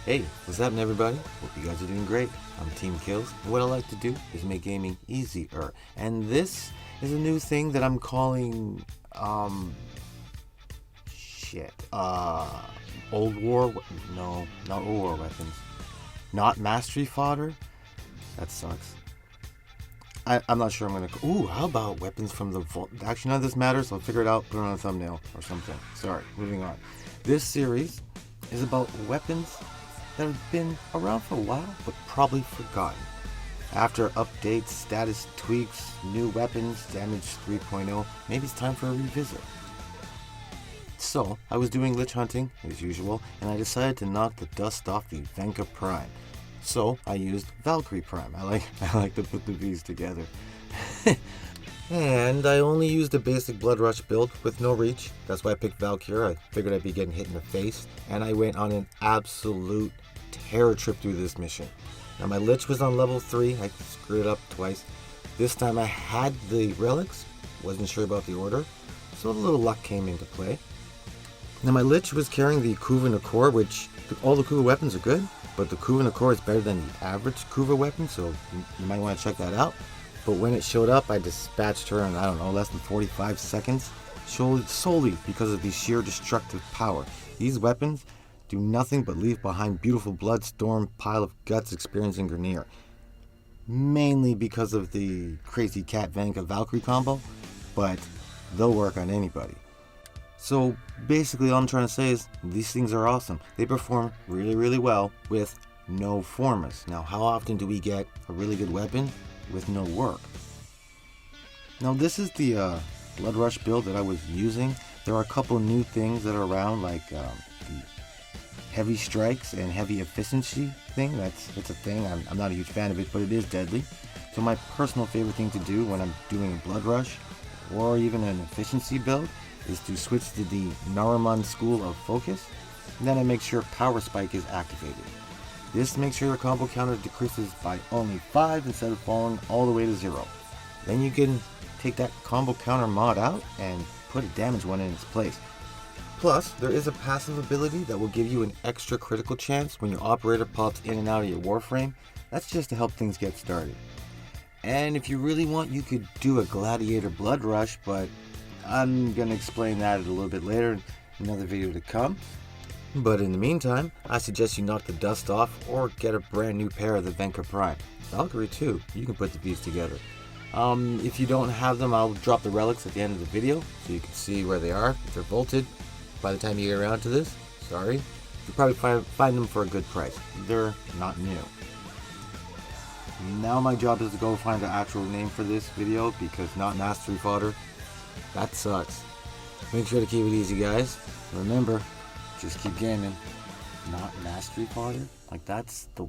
Hey, what's happening everybody? Hope you guys are doing great. I'm Team Kills, and what I like to do is make gaming easier. And this is a new thing that I'm calling, shit, Old War, no, not Old War weapons. Not Mastery Fodder? That sucks. I'm not sure I'm gonna, ooh, how about weapons from the vault? Actually, none of this matters, so I'll figure it out, put it on a thumbnail or something. Sorry, moving on. This series is about weapons that have been around for a while, but probably forgotten. After updates, status tweaks, new weapons, damage 3.0, maybe it's time for a revisit. So, I was doing lich hunting, as usual, and I decided to knock the dust off the Venka Prime. So, I used Valkyrie Prime. I like to put the V's together. And I only used a basic Blood Rush build with no reach. That's why I picked Valkyrie. I figured I'd be getting hit in the face. And I went on an absolute terror trip through this mission. Now my Lich was on level 3. I screwed it up twice. This time I had the relics. Wasn't sure about the order. So a little luck came into play. Now my Lich was carrying the Kuva Nakor, which all the Kuva weapons are good. But the Kuva Nakor is better than the average Kuva weapon. So you might want to check that out. But when it showed up, I dispatched her in, I don't know, less than 45 seconds, solely because of the sheer destructive power. These weapons do nothing but leave behind beautiful bloodstorm, pile of guts experiencing Grenier. Mainly because of the crazy Cat Venka Valkyrie combo, but they'll work on anybody. So basically all I'm trying to say is, these things are awesome. They perform really, really well with no formas. Now how often do we get a really good weapon with no work? Now this is the Blood Rush build that I was using. There are a couple new things that are around, like the heavy strikes and heavy efficiency thing. It's a thing. I'm not a huge fan of it, but it is deadly. So my personal favorite thing to do when I'm doing a Blood Rush or even an efficiency build is to switch to the Naraman School of Focus, and then I make sure Power Spike is activated. This makes sure your combo counter decreases by only 5 instead of falling all the way to 0. Then you can take that combo counter mod out and put a damage one in its place. Plus, there is a passive ability that will give you an extra critical chance when your operator pops in and out of your warframe. That's just to help things get started. And if you really want, you could do a Gladiator Blood Rush, but I'm going to explain that a little bit later in another video to come. But in the meantime, I suggest you knock the dust off or get a brand new pair of the Venka Prime. Valkyrie too, you can put the piece together. If you don't have them, I'll drop the relics at the end of the video so you can see where they are. If they're bolted, by the time you get around to this, sorry, you'll probably find them for a good price. They're not new. Now my job is to go find the actual name for this video, because not Mastery Fodder, that sucks. Make sure to keep it easy, guys. Remember, just keep gaming. Not Mastery Fodder? Like, that's the